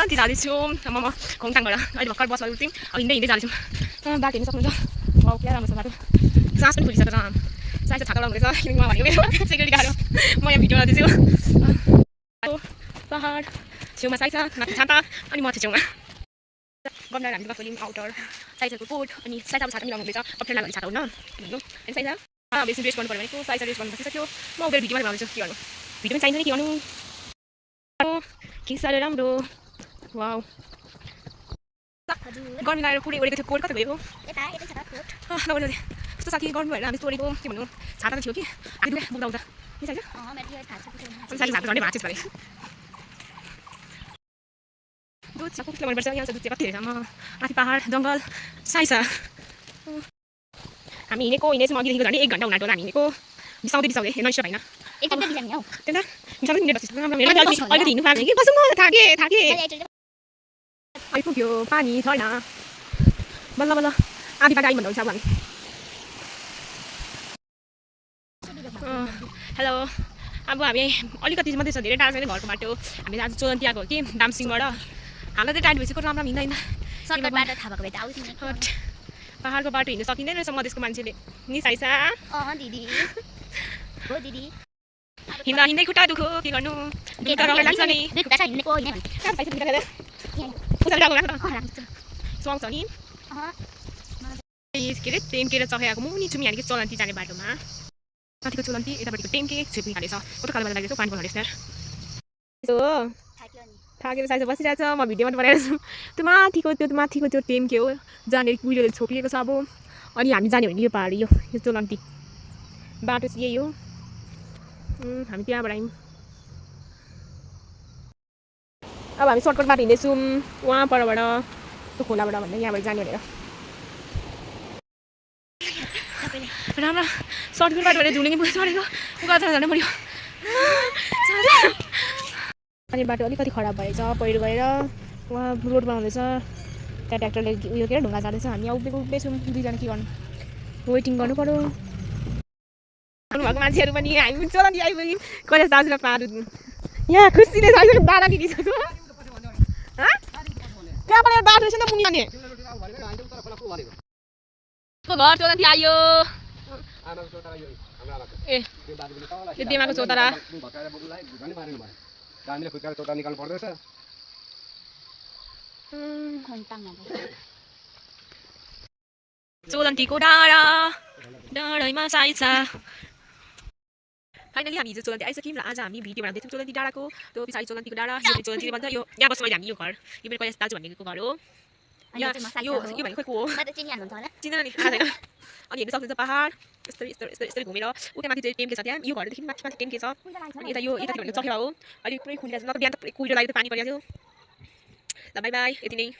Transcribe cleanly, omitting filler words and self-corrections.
माथि जाँदैछु म खोङटाङबाट अहिले भर्खर बसमा उठ्यौँ अब हिँड्दै जाँदैछौँ बाटो हेर्नु सक्नुहुन्छ वाउ क्या राम्रो छ बाटो सास पनि फुलिसकेको छ साइज छाता लगाउँदैछ किनकि म भनेको मेरो सेक्युरिटी गाह्रो म यहाँ भिडियो गर्दैछु पहाड छेउमा साइज माथि छाता अनि म छेउमा गमलाहरू हामी गएको आउटर साइजहरूको कोट अनि साइज अब छाता मिलाउनु हुँदैछ अप्ठ्यारो लाग्यो छाता हुन भन्नु अनि साइज बेसी रेस्ट गर्नु पऱ्यो भनेको साइज रेस्ट गर्नु बसिसक्यो म उनीहरू भिडियोमा बनाउँदैछु के गर्नु भिडियो पनि चाहिन्छ नि के गर्नु के साह्रो राम्रो वाउ गर्मी लगाएर पुरै ओढेको थियो कोट कता गएको नभए कस्तो साथी गर्नु भएर हामी तोडेको के भन्नु छाता त थियो कि आधी बोक्दा उता नि साइज साइज हात झन्डै भाँचेस भने दुध छ कसले मनपर्छ यहाँ छ दुध चाहिँ कति रहेछ माथि पहाड जङ्गल साइज हामी हिँडेको अघिदेखिको झन् 1 घन्टा हुन आँट्यो हामी हिँडेको बिसाउँदै नैसो भएन अलिकति हिँड्नु पाएको कि बसौँ म थाकेँ आइपुग्यो पानी झर्ना बल्ल बल्ल आधी बाटो आइभन्दा हुन्छ अब हामी हेलो अब हामी अलिकति मात्रै छ धेरै टाढा छैन घरको बाटो हामी आज चोलन्ती आएको हो कि दामसिङबाट हामीलाई चाहिँ टाइट भइसक्यो राम्रो हिँड्दैन पहाडको बाटो हिँड्नु सकिँदैन रहेछ मधेसको मान्छेले नि साइसा हिँड्दा हिँड्दै खुट्टा दुखो के गर्नु लाग्छ नि सुहाउँछ नि के अरे टेम्के र चखेको मुनि छुमी हालेको चोलन्ती जाने बाटोमा माथिको चोलन्ती यतापट्टिको टेम्के छेपी हालेछ कस्तो खाले लागेको पानी पर्न रहेछ थाकेर साइज बसिरहेको छ म भिडियोमा बनाइरहेको छु त्यो माथिको त्यो टेम्के हो जहाँनिर कुहिरोले छोपिएको छ अब अनि हामी जाने भने यो पहाड यो चोलन्ती बाटो चाहिँ यही हो हामी त्यहाँबाट आयौँ अब हामी सर्टकट बाटो हिँड्दैछौँ उहाँ परबाट त्यो खोलाबाट भन्दा यहाँबाट जाने भनेर राम्रो सर्टकट बाटो भनेर झुलेको पुगेको चढेको गएर जानु पऱ्यो अनि बाटो अलिकति खराब भएछ पहिरो गएर उहाँ रोड बनाउँदैछ त्यहाँ ट्र्याक्टरले उयो के ढुङ्गा जाँदैछ हामी यहाँ उभिएछौँ दुईजना के गर्नु वेटिङ गर्नु पऱ्यो भएको मान्छेहरू पनि हामी चोलन्ती आइपुग्यौँ कहिले दाजुलाई पाहाड यहाँ खुसीले सकिसक्यो दादा दिदी छ त्यहाँबाट एउटा बाटो रहेछ नि त मुनि जाने घर चोलन्ती आयो ए त्यो देमाको चौतारा चोलन्तीको डाँडामा साइज फाइनली हामी हिजो चोलन्ती आइसक्यौँ र आज हामी भिडियो बनाउँदैछौँ चोलन्ती डाँडाको त्यो पछाडि चोलन्तीको डाँडा यो चोलन्ती भन्छ यो यहाँ बस्नु हामी यो घर यो मेरो कैलाश दाजु भनेको घर हो यो भनेको को हो चिन्दैन नि थाहा छैन अनि हेर्नु सक्नुहुन्छ पहाड यस्तरी घुमेर उता माथि चाहिँ टेम्के छ त्यहाँ यो घरदेखि माथि टेम्के छ अनि यता यो यतातिर भनेको चखेवा हो अहिले पुरै खुलिरहेको छ न त बिहान त पुरै कुहिरो लागेको पानी परिरहेको थियो ल बाई बाई यति नै